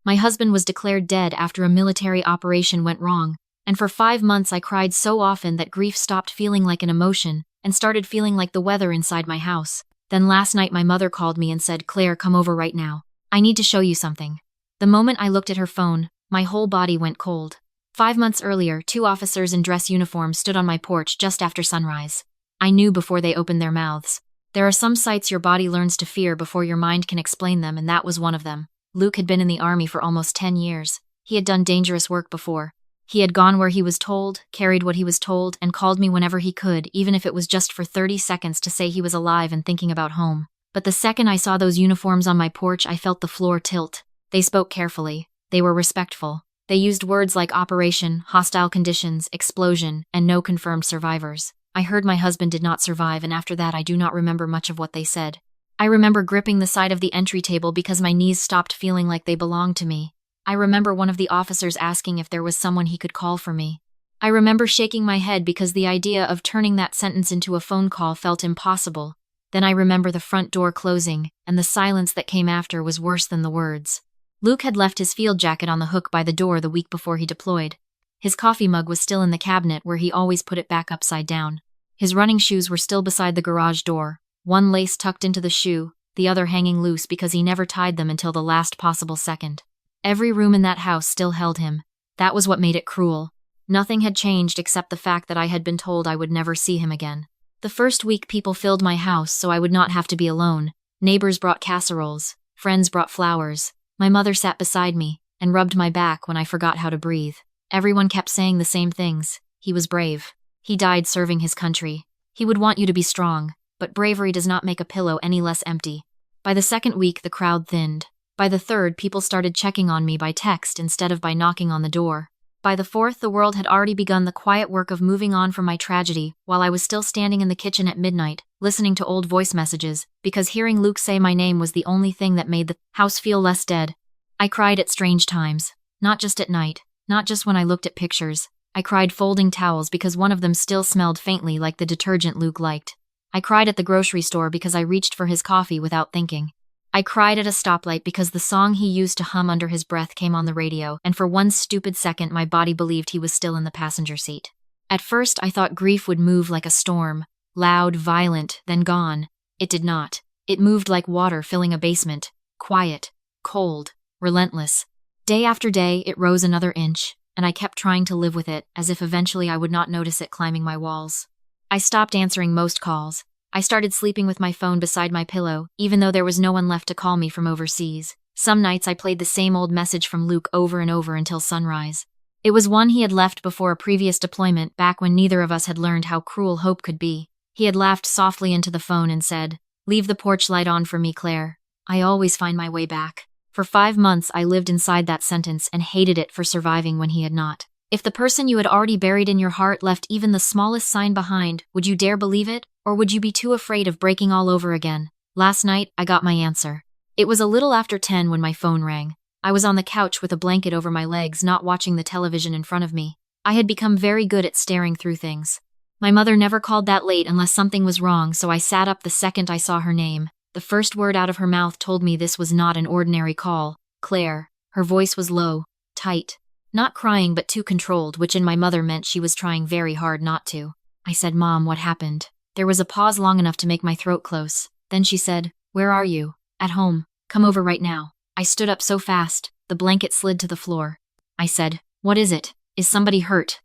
My husband was declared dead after a military operation went wrong, and for 5 months I cried so often that grief stopped feeling like an emotion and started feeling like the weather inside my house. Then last night my mother called me and said, "Claire, come over right now. I need to show you something." The moment I looked at her phone, my whole body went cold. 5 months earlier, 2 officers in dress uniforms stood on my porch just after sunrise. I knew before they opened their mouths. There are some sights your body learns to fear before your mind can explain them, and that was one of them. Luke had been in the army for almost 10 years. He had done dangerous work before. He had gone where he was told, carried what he was told, and called me whenever he could, even if it was just for 30 seconds to say he was alive and thinking about home. But the second I saw those uniforms on my porch, I felt the floor tilt. They spoke carefully. They were respectful. They used words like operation, hostile conditions, explosion, and no confirmed survivors. I heard my husband did not survive, and after that I do not remember much of what they said. I remember gripping the side of the entry table because my knees stopped feeling like they belonged to me. I remember one of the officers asking if there was someone he could call for me. I remember shaking my head because the idea of turning that sentence into a phone call felt impossible. Then I remember the front door closing, and the silence that came after was worse than the words. Luke had left his field jacket on the hook by the door the week before he deployed. His coffee mug was still in the cabinet where he always put it back upside down. His running shoes were still beside the garage door, one lace tucked into the shoe, the other hanging loose because he never tied them until the last possible second. Every room in that house still held him. That was what made it cruel. Nothing had changed except the fact that I had been told I would never see him again. The first week people filled my house so I would not have to be alone. Neighbors brought casseroles, friends brought flowers. My mother sat beside me and rubbed my back when I forgot how to breathe. Everyone kept saying the same things. He was brave. He died serving his country. He would want you to be strong, but bravery does not make a pillow any less empty. By the second week, the crowd thinned. By the third, people started checking on me by text instead of by knocking on the door. By the fourth, the world had already begun the quiet work of moving on from my tragedy, while I was still standing in the kitchen at midnight, listening to old voice messages, because hearing Luke say my name was the only thing that made the house feel less dead. I cried at strange times. Not just at night. Not just when I looked at pictures. I cried folding towels because one of them still smelled faintly like the detergent Luke liked. I cried at the grocery store because I reached for his coffee without thinking. I cried at a stoplight because the song he used to hum under his breath came on the radio, and for one stupid second my body believed he was still in the passenger seat. At first I thought grief would move like a storm, loud, violent, then gone. It did not. It moved like water filling a basement, quiet, cold, relentless. Day after day it rose another inch, and I kept trying to live with it, as if eventually I would not notice it climbing my walls. I stopped answering most calls. I started sleeping with my phone beside my pillow, even though there was no one left to call me from overseas. Some nights I played the same old message from Luke over and over until sunrise. It was one he had left before a previous deployment, back when neither of us had learned how cruel hope could be. He had laughed softly into the phone and said, "Leave the porch light on for me, Claire. I always find my way back." For 5 months I lived inside that sentence and hated it for surviving when he had not. If the person you had already buried in your heart left even the smallest sign behind, would you dare believe it? Or would you be too afraid of breaking all over again? Last night, I got my answer. It was a little after 10 when my phone rang. I was on the couch with a blanket over my legs, not watching the television in front of me. I had become very good at staring through things. My mother never called that late unless something was wrong, so I sat up the second I saw her name. The first word out of her mouth told me this was not an ordinary call. Claire. Her voice was low, tight. Not crying but too controlled, which in my mother meant she was trying very hard not to. I said, "Mom, what happened?" There was a pause long enough to make my throat close. Then she said, "Where are you?" "At home. Come over right now." I stood up so fast, the blanket slid to the floor. I said, "What is it? Is somebody hurt?"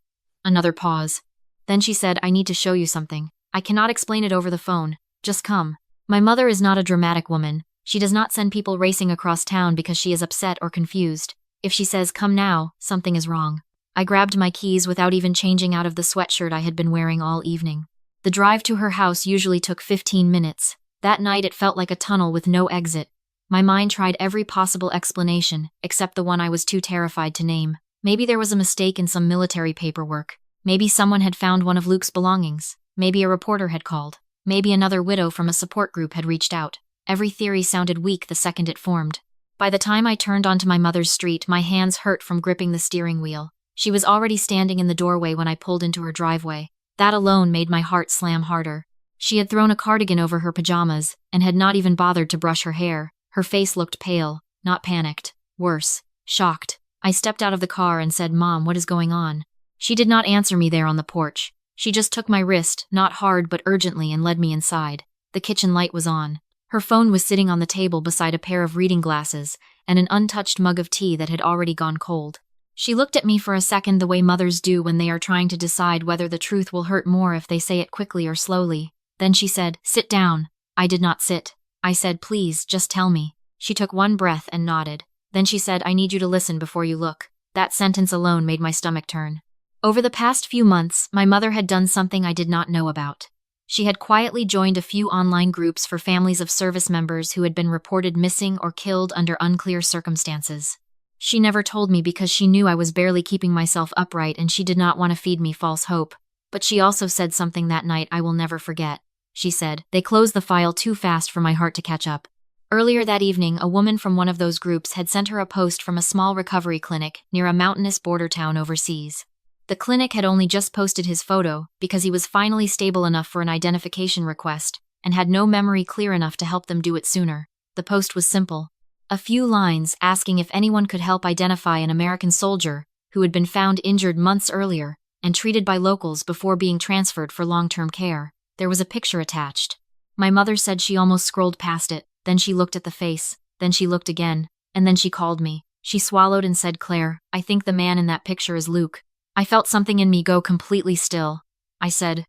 Another pause. Then she said, "I need to show you something. I cannot explain it over the phone. Just come." My mother is not a dramatic woman. She does not send people racing across town because she is upset or confused. If she says, "Come now," something is wrong. I grabbed my keys without even changing out of the sweatshirt I had been wearing all evening. The drive to her house usually took 15 minutes. That night it felt like a tunnel with no exit. My mind tried every possible explanation, except the one I was too terrified to name. Maybe there was a mistake in some military paperwork. Maybe someone had found one of Luke's belongings. Maybe a reporter had called. Maybe another widow from a support group had reached out. Every theory sounded weak the second it formed. By the time I turned onto my mother's street, my hands hurt from gripping the steering wheel. She was already standing in the doorway when I pulled into her driveway. That alone made my heart slam harder. She had thrown a cardigan over her pajamas and had not even bothered to brush her hair. Her face looked pale, not panicked. Worse, Shocked, I stepped out of the car and said, "Mom, what is going on?" She did not answer me there on the porch. She just took my wrist, not hard but urgently, and led me inside. The kitchen light was on. Her phone was sitting on the table beside a pair of reading glasses and an untouched mug of tea that had already gone cold. She looked at me for a second the way mothers do when they are trying to decide whether the truth will hurt more if they say it quickly or slowly. Then she said, "Sit down." I did not sit. I said, "Please, just tell me." She took one breath and nodded. Then she said, "I need you to listen before you look." That sentence alone made my stomach turn. Over the past few months, my mother had done something I did not know about. She had quietly joined a few online groups for families of service members who had been reported missing or killed under unclear circumstances. She never told me because she knew I was barely keeping myself upright and she did not want to feed me false hope. But she also said something that night I will never forget. She said, "They closed the file too fast for my heart to catch up." Earlier that evening, a woman from one of those groups had sent her a post from a small recovery clinic near a mountainous border town overseas. The clinic had only just posted his photo because he was finally stable enough for an identification request and had no memory clear enough to help them do it sooner. The post was simple. A few lines asking if anyone could help identify an American soldier who had been found injured months earlier and treated by locals before being transferred for long-term care. There was a picture attached. My mother said she almost scrolled past it, then she looked at the face, then she looked again, and then she called me. She swallowed and said, "Claire, I think the man in that picture is Luke." I felt something in me go completely still. I said,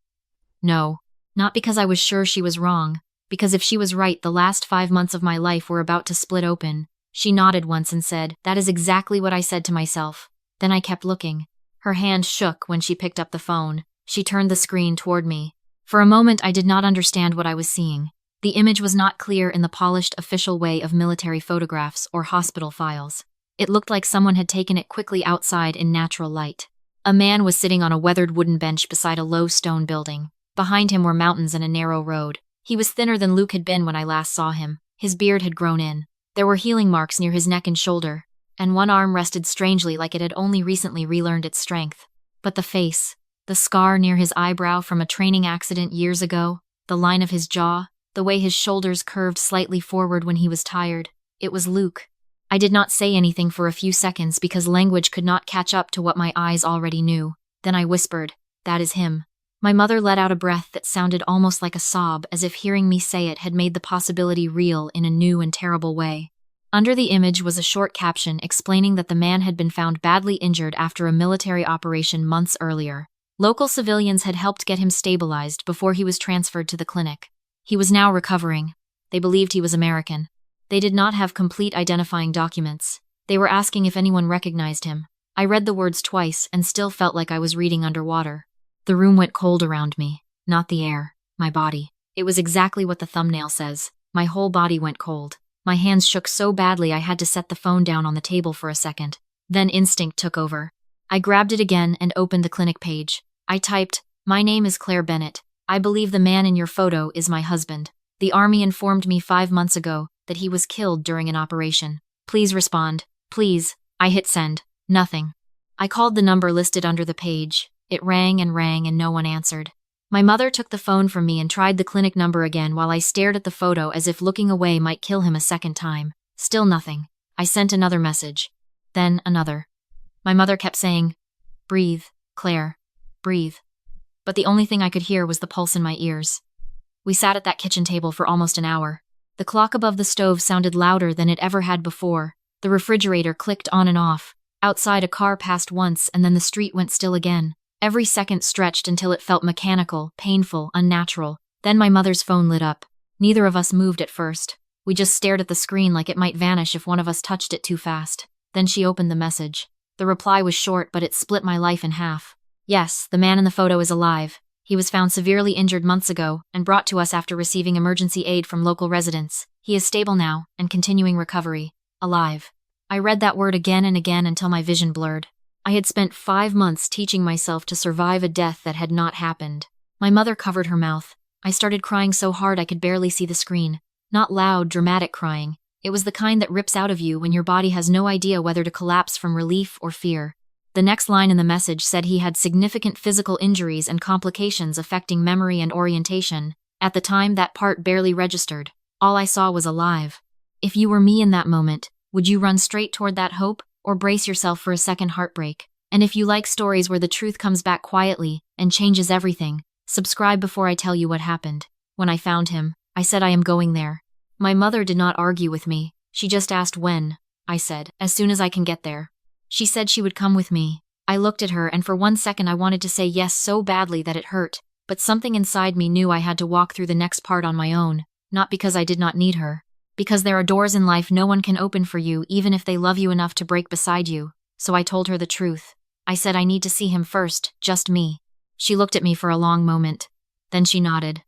"No." Not because I was sure she was wrong, because if she was right, the last 5 months of my life were about to split open. She nodded once and said, "That is exactly what I said to myself." Then I kept looking. Her hand shook when she picked up the phone. She turned the screen toward me. For a moment, I did not understand what I was seeing. The image was not clear in the polished official way of military photographs or hospital files. It looked like someone had taken it quickly outside in natural light. A man was sitting on a weathered wooden bench beside a low stone building. Behind him were mountains and a narrow road. He was thinner than Luke had been when I last saw him. His beard had grown in. There were healing marks near his neck and shoulder, and one arm rested strangely like it had only recently relearned its strength. But the face, the scar near his eyebrow from a training accident years ago, the line of his jaw, the way his shoulders curved slightly forward when he was tired, it was Luke. I did not say anything for a few seconds because language could not catch up to what my eyes already knew. Then I whispered, "That is him." My mother let out a breath that sounded almost like a sob, as if hearing me say it had made the possibility real in a new and terrible way. Under the image was a short caption explaining that the man had been found badly injured after a military operation months earlier. Local civilians had helped get him stabilized before he was transferred to the clinic. He was now recovering. They believed he was American. They did not have complete identifying documents. They were asking if anyone recognized him. I read the words twice and still felt like I was reading underwater. The room went cold around me, not the air, my body. It was exactly what the thumbnail says. My whole body went cold. My hands shook so badly I had to set the phone down on the table for a second. Then instinct took over. I grabbed it again and opened the clinic page. I typed, "My name is Claire Bennett. I believe the man in your photo is my husband. The Army informed me 5 months ago that he was killed during an operation. Please respond. Please." I hit send. Nothing. I called the number listed under the page. It rang and no one answered. My mother took the phone from me and tried the clinic number again while I stared at the photo as if looking away might kill him a second time. Still nothing. I sent another message. Then another. My mother kept saying, "Breathe, Claire, breathe." But the only thing I could hear was the pulse in my ears. We sat at that kitchen table for almost an hour. The clock above the stove sounded louder than it ever had before. The refrigerator clicked on and off. Outside, a car passed once and then the street went still again. Every second stretched until it felt mechanical, painful, unnatural. Then my mother's phone lit up. Neither of us moved at first. We just stared at the screen like it might vanish if one of us touched it too fast. Then she opened the message. The reply was short, but it split my life in half. "Yes, the man in the photo is alive. He was found severely injured months ago and brought to us after receiving emergency aid from local residents. He is stable now and continuing recovery. Alive." I read that word again and again until my vision blurred. I had spent 5 months teaching myself to survive a death that had not happened. My mother covered her mouth. I started crying so hard I could barely see the screen. Not loud, dramatic crying. It was the kind that rips out of you when your body has no idea whether to collapse from relief or fear. The next line in the message said he had significant physical injuries and complications affecting memory and orientation. At the time, that part barely registered. All I saw was alive. If you were me in that moment, would you run straight toward that hope, or brace yourself for a second heartbreak. And if you like stories where the truth comes back quietly and changes everything, subscribe before I tell you what happened. When I found him, I said I am going there. My mother did not argue with me. She just asked when. I said, as soon as I can get there. She said she would come with me. I looked at her, and for 1 second I wanted to say yes so badly that it hurt, but something inside me knew I had to walk through the next part on my own, not because I did not need her. Because there are doors in life no one can open for you even if they love you enough to break beside you. So I told her the truth. I said I need to see him first, just me. She looked at me for a long moment. Then she nodded.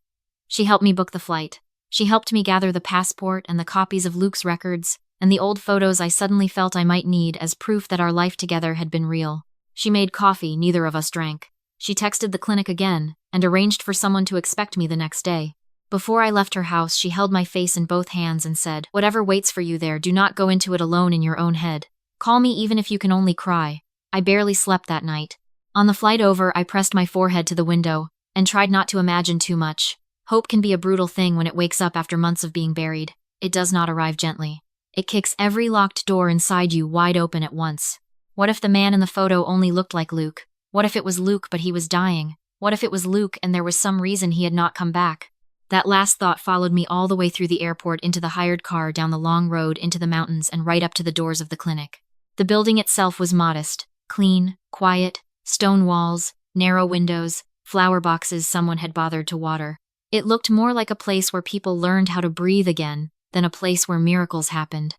She helped me book the flight. She helped me gather the passport and the copies of Luke's records, and the old photos I suddenly felt I might need as proof that our life together had been real. She made coffee neither of us drank. She texted the clinic again, and arranged for someone to expect me the next day. Before I left her house, she held my face in both hands and said, "Whatever waits for you there, do not go into it alone in your own head. Call me even if you can only cry." I barely slept that night. On the flight over, I pressed my forehead to the window, and tried not to imagine too much. Hope can be a brutal thing when it wakes up after months of being buried. It does not arrive gently. It kicks every locked door inside you wide open at once. What if the man in the photo only looked like Luke? What if it was Luke but he was dying? What if it was Luke and there was some reason he had not come back? That last thought followed me all the way through the airport, into the hired car, down the long road, into the mountains, and right up to the doors of the clinic. The building itself was modest, clean, quiet, stone walls, narrow windows, flower boxes someone had bothered to water. It looked more like a place where people learned how to breathe again than a place where miracles happened.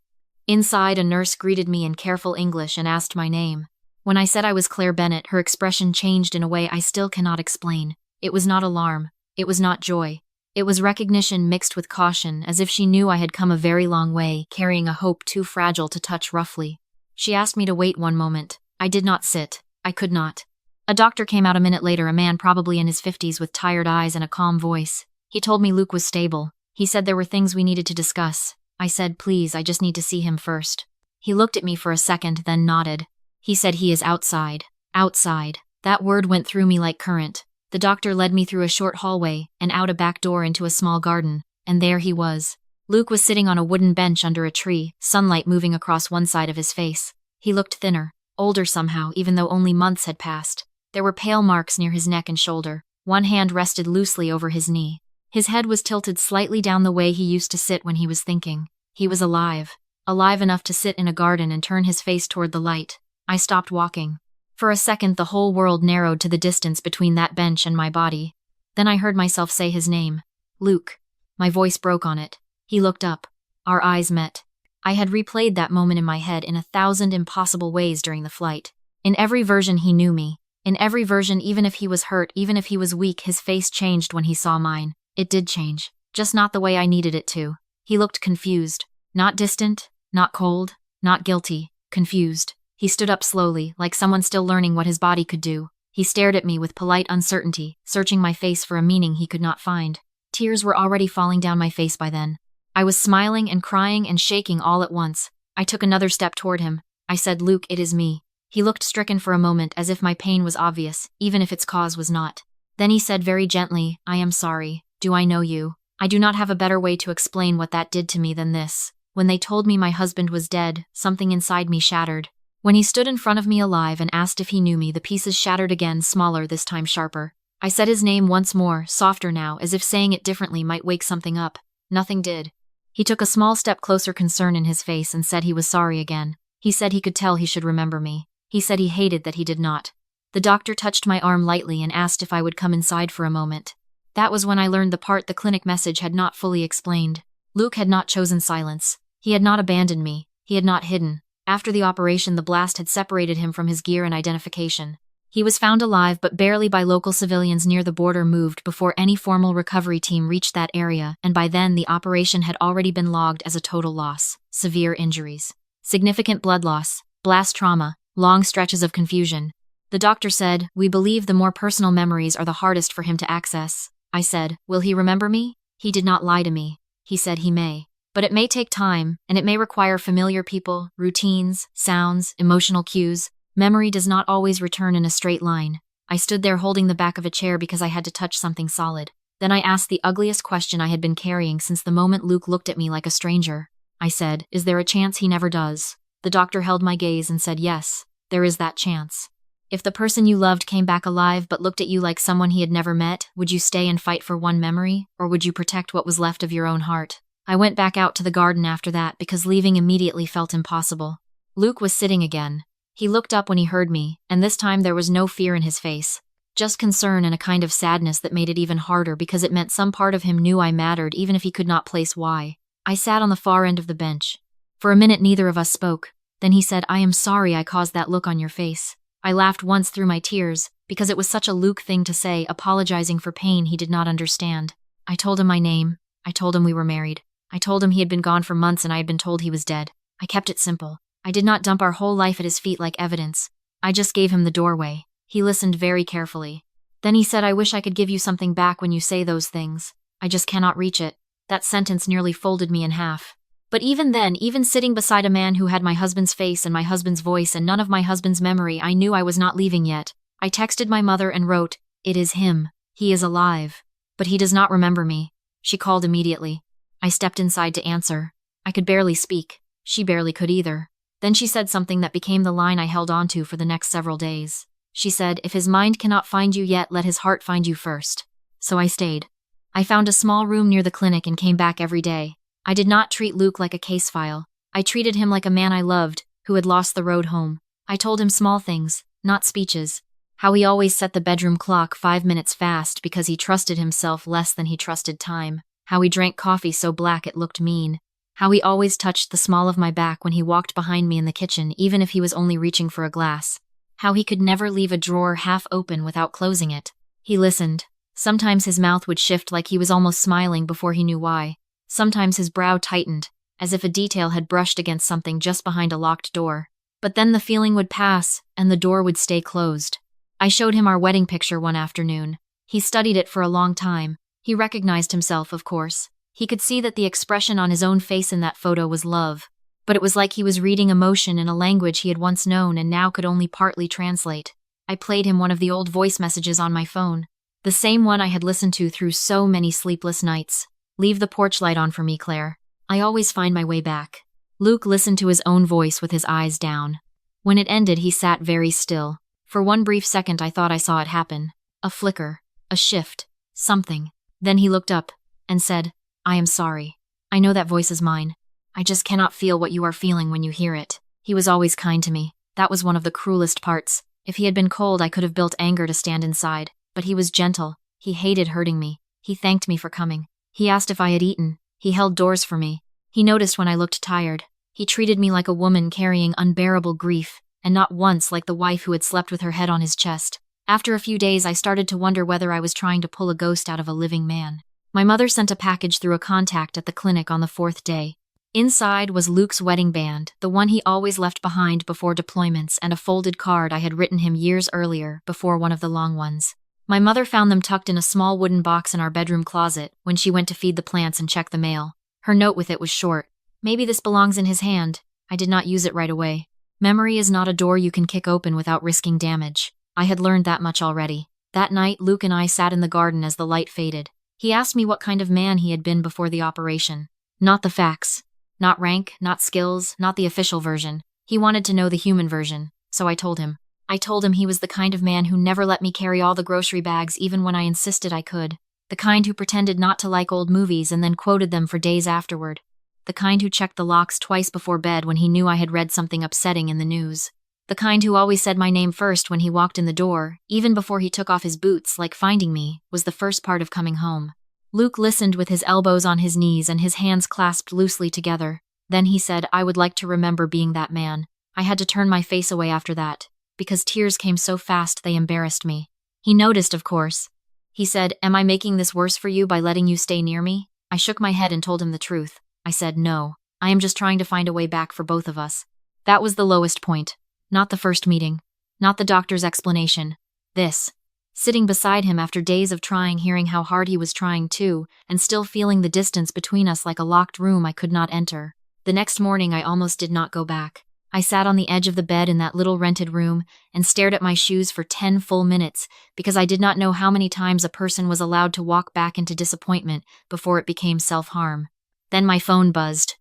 Inside, a nurse greeted me in careful English and asked my name. When I said I was Claire Bennett, her expression changed in a way I still cannot explain. It was not alarm. It was not joy. It was recognition mixed with caution, as if she knew I had come a very long way, carrying a hope too fragile to touch roughly. She asked me to wait 1 moment. I did not sit. I could not. A doctor came out a minute later, a man probably in his 50s with tired eyes and a calm voice. He told me Luke was stable. He said there were things we needed to discuss. I said, "Please, I just need to see him first." He looked at me for a second, then nodded. He said he is outside. Outside. That word went through me like current. The doctor led me through a short hallway and out a back door into a small garden, and there he was. Luke was sitting on a wooden bench under a tree, sunlight moving across one side of his face. He looked thinner, older somehow, even though only months had passed. There were pale marks near his neck and shoulder. One hand rested loosely over his knee. His head was tilted slightly down the way he used to sit when he was thinking. He was alive. Alive enough to sit in a garden and turn his face toward the light. I stopped walking. For a second, the whole world narrowed to the distance between that bench and my body. Then I heard myself say his name. Luke. My voice broke on it. He looked up. Our eyes met. I had replayed that moment in my head in 1,000 impossible ways during the flight. In every version he knew me. In every version, even if he was hurt, even if he was weak, his face changed when he saw mine. It did change. Just not the way I needed it to. He looked confused. Not distant, not cold, not guilty. Confused. He stood up slowly, like someone still learning what his body could do. He stared at me with polite uncertainty, searching my face for a meaning he could not find. Tears were already falling down my face by then. I was smiling and crying and shaking all at once. I took another step toward him. I said, "Luke, it is me." He looked stricken for a moment, as if my pain was obvious, even if its cause was not. Then he said very gently, "I am sorry. Do I know you?" I do not have a better way to explain what that did to me than this. When they told me my husband was dead, something inside me shattered. When he stood in front of me alive and asked if he knew me, the pieces shattered again, smaller, this time sharper. I said his name once more, softer now, as if saying it differently might wake something up. Nothing did. He took a small step closer, concern in his face, and said he was sorry again. He said he could tell he should remember me. He said he hated that he did not. The doctor touched my arm lightly and asked if I would come inside for a moment. That was when I learned the part the clinic message had not fully explained. Luke had not chosen silence. He had not abandoned me. He had not hidden. After the operation, the blast had separated him from his gear and identification. He was found alive, but barely, by local civilians near the border moved before any formal recovery team reached that area, and by then the operation had already been logged as a total loss. Severe injuries. Significant blood loss. Blast trauma. Long stretches of confusion. The doctor said, "We believe the more personal memories are the hardest for him to access." I said, "Will he remember me?" He did not lie to me. He said he may. But it may take time, and it may require familiar people, routines, sounds, emotional cues. Memory does not always return in a straight line. I stood there holding the back of a chair because I had to touch something solid. Then I asked the ugliest question I had been carrying since the moment Luke looked at me like a stranger. I said, "Is there a chance he never does?" The doctor held my gaze and said, yes, there is that chance. If the person you loved came back alive but looked at you like someone he had never met, would you stay and fight for one memory, or would you protect what was left of your own heart? I went back out to the garden after that because leaving immediately felt impossible. Luke was sitting again. He looked up when he heard me, and this time there was no fear in his face. Just concern and a kind of sadness that made it even harder because it meant some part of him knew I mattered even if he could not place why. I sat on the far end of the bench. For a minute neither of us spoke. Then he said, I am sorry I caused that look on your face. I laughed once through my tears, because it was such a Luke thing to say, apologizing for pain he did not understand. I told him my name. I told him we were married. I told him he had been gone for months and I had been told he was dead. I kept it simple. I did not dump our whole life at his feet like evidence. I just gave him the doorway. He listened very carefully. Then he said, I wish I could give you something back when you say those things. I just cannot reach it. That sentence nearly folded me in half. But even then, even sitting beside a man who had my husband's face and my husband's voice and none of my husband's memory, I knew I was not leaving yet. I texted my mother and wrote, it is him. He is alive. But he does not remember me. She called immediately. I stepped inside to answer. I could barely speak. She barely could either. Then she said something that became the line I held on to for the next several days. She said, if his mind cannot find you yet, let his heart find you first. So I stayed. I found a small room near the clinic and came back every day. I did not treat Luke like a case file. I treated him like a man I loved, who had lost the road home. I told him small things, not speeches. How he always set the bedroom clock 5 minutes fast because he trusted himself less than he trusted time. How he drank coffee so black it looked mean. How he always touched the small of my back when he walked behind me in the kitchen, even if he was only reaching for a glass. How he could never leave a drawer half open without closing it. He listened. Sometimes his mouth would shift like he was almost smiling before he knew why. Sometimes his brow tightened, as if a detail had brushed against something just behind a locked door. But then the feeling would pass, and the door would stay closed. I showed him our wedding picture one afternoon. He studied it for a long time. He recognized himself, of course. He could see that the expression on his own face in that photo was love. But it was like he was reading emotion in a language he had once known and now could only partly translate. I played him one of the old voice messages on my phone. The same one I had listened to through so many sleepless nights. Leave the porch light on for me, Claire. I always find my way back. Luke listened to his own voice with his eyes down. When it ended, he sat very still. For one brief second, I thought I saw it happen. A flicker. A shift. Something. Then he looked up and said, I am sorry. I know that voice is mine. I just cannot feel what you are feeling when you hear it. He was always kind to me. That was one of the cruelest parts. If he had been cold, I could have built anger to stand inside. But he was gentle. He hated hurting me. He thanked me for coming. He asked if I had eaten. He held doors for me. He noticed when I looked tired. He treated me like a woman carrying unbearable grief, and not once like the wife who had slept with her head on his chest. After a few days, I started to wonder whether I was trying to pull a ghost out of a living man. My mother sent a package through a contact at the clinic on the 4th day. Inside was Luke's wedding band, the one he always left behind before deployments, and a folded card I had written him years earlier, before one of the long ones. My mother found them tucked in a small wooden box in our bedroom closet when she went to feed the plants and check the mail. Her note with it was short. Maybe this belongs in his hand. I did not use it right away. Memory is not a door you can kick open without risking damage. I had learned that much already. That night, Luke and I sat in the garden as the light faded. He asked me what kind of man he had been before the operation. Not the facts. Not rank, not skills, not the official version. He wanted to know the human version, so I told him. I told him he was the kind of man who never let me carry all the grocery bags even when I insisted I could. The kind who pretended not to like old movies and then quoted them for days afterward. The kind who checked the locks twice before bed when he knew I had read something upsetting in the news. The kind who always said my name first when he walked in the door, even before he took off his boots, like finding me, was the first part of coming home. Luke listened with his elbows on his knees and his hands clasped loosely together. Then he said, I would like to remember being that man. I had to turn my face away after that, because tears came so fast they embarrassed me. He noticed, of course. He said, am I making this worse for you by letting you stay near me? I shook my head and told him the truth. I said, no, I am just trying to find a way back for both of us. That was the lowest point. Not the first meeting. Not the doctor's explanation. This. Sitting beside him after days of trying, hearing how hard he was trying too, and still feeling the distance between us like a locked room I could not enter. The next morning I almost did not go back. I sat on the edge of the bed in that little rented room and stared at my shoes for 10 full minutes because I did not know how many times a person was allowed to walk back into disappointment before it became self-harm. Then my phone buzzed.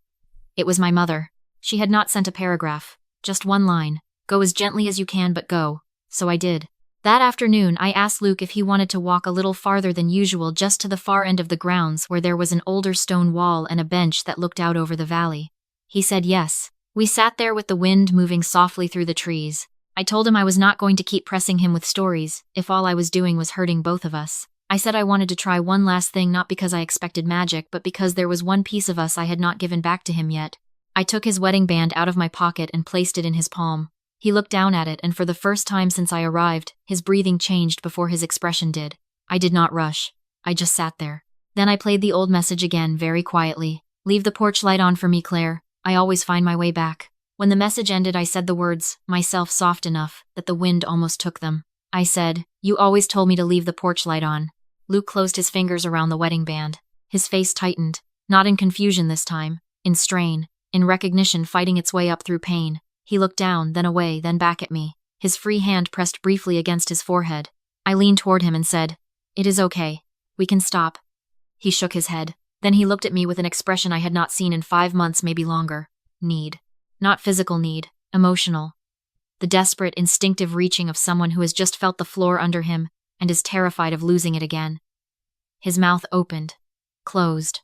It was my mother. She had not sent a paragraph. Just one line. Go as gently as you can, but go. So I did. That afternoon, I asked Luke if he wanted to walk a little farther than usual just to the far end of the grounds where there was an older stone wall and a bench that looked out over the valley. He said yes. We sat there with the wind moving softly through the trees. I told him I was not going to keep pressing him with stories, if all I was doing was hurting both of us. I said I wanted to try one last thing, not because I expected magic, but because there was one piece of us I had not given back to him yet. I took his wedding band out of my pocket and placed it in his palm. He looked down at it, and for the first time since I arrived, his breathing changed before his expression did. I did not rush. I just sat there. Then I played the old message again, very quietly. Leave the porch light on for me, Claire. I always find my way back. When the message ended, I said the words, myself soft enough, that the wind almost took them. I said, you always told me to leave the porch light on. Luke closed his fingers around the wedding band. His face tightened, not in confusion this time, in strain, in recognition fighting its way up through pain. He looked down, then away, then back at me. His free hand pressed briefly against his forehead. I leaned toward him and said, it is okay. We can stop. He shook his head. Then he looked at me with an expression I had not seen in 5 months, maybe longer. Need. Not physical need, emotional. The desperate, instinctive reaching of someone who has just felt the floor under him and is terrified of losing it again. His mouth opened, closed,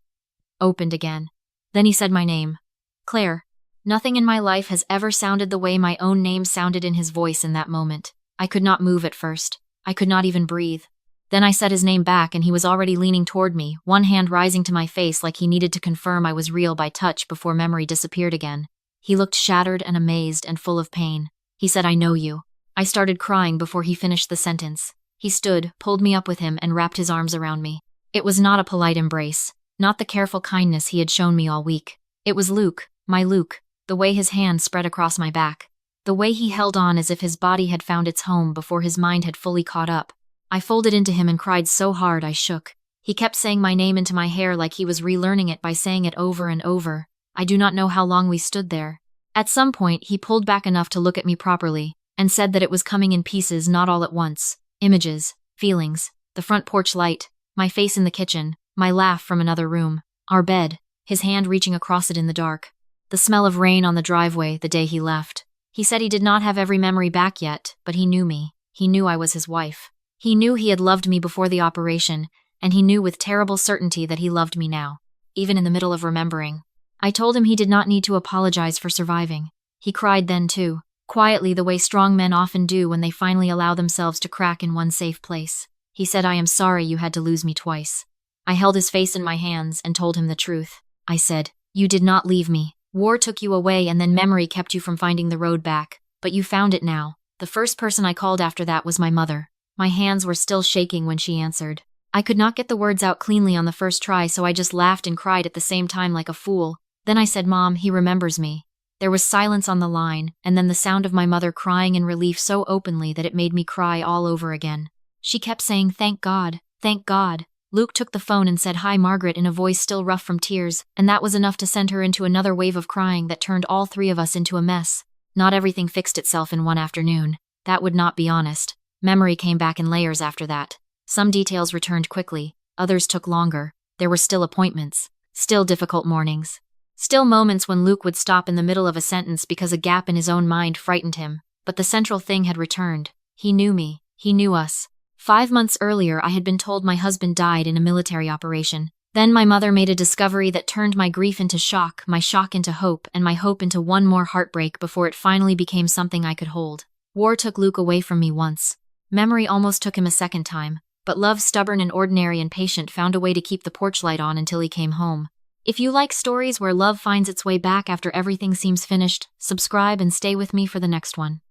opened again. Then he said my name. Claire. Nothing in my life has ever sounded the way my own name sounded in his voice in that moment. I could not move at first. I could not even breathe. Then I said his name back, and he was already leaning toward me, one hand rising to my face like he needed to confirm I was real by touch before memory disappeared again. He looked shattered and amazed and full of pain. He said, I know you. I started crying before he finished the sentence. He stood, pulled me up with him, and wrapped his arms around me. It was not a polite embrace, not the careful kindness he had shown me all week. It was Luke, my Luke, the way his hand spread across my back, the way he held on as if his body had found its home before his mind had fully caught up. I folded into him and cried so hard I shook. He kept saying my name into my hair like he was relearning it by saying it over and over. I do not know how long we stood there. At some point, he pulled back enough to look at me properly, and said that it was coming in pieces, not all at once. Images, feelings, the front porch light, my face in the kitchen, my laugh from another room, our bed, his hand reaching across it in the dark, the smell of rain on the driveway the day he left. He said he did not have every memory back yet, but he knew me. He knew I was his wife. He knew he had loved me before the operation, and he knew with terrible certainty that he loved me now, even in the middle of remembering. I told him he did not need to apologize for surviving. He cried then too, quietly the way strong men often do when they finally allow themselves to crack in one safe place. He said, I am sorry you had to lose me twice. I held his face in my hands and told him the truth. I said, you did not leave me. War took you away and then memory kept you from finding the road back. But you found it now. The first person I called after that was my mother. My hands were still shaking when she answered. I could not get the words out cleanly on the first try, so I just laughed and cried at the same time like a fool. Then I said, Mom, he remembers me. There was silence on the line, and then the sound of my mother crying in relief so openly that it made me cry all over again. She kept saying, thank God, thank God. Luke took the phone and said, hi, Margaret, in a voice still rough from tears, and that was enough to send her into another wave of crying that turned all three of us into a mess. Not everything fixed itself in one afternoon. That would not be honest. Memory came back in layers after that. Some details returned quickly, others took longer. There were still appointments, still difficult mornings, still moments when Luke would stop in the middle of a sentence because a gap in his own mind frightened him. But the central thing had returned. He knew me. He knew us. 5 months earlier, I had been told my husband died in a military operation. Then my mother made a discovery that turned my grief into shock, my shock into hope, and my hope into one more heartbreak before it finally became something I could hold. War took Luke away from me once. Memory almost took him a second time. But love, stubborn and ordinary and patient, found a way to keep the porch light on until he came home. If you like stories where love finds its way back after everything seems finished, subscribe and stay with me for the next one.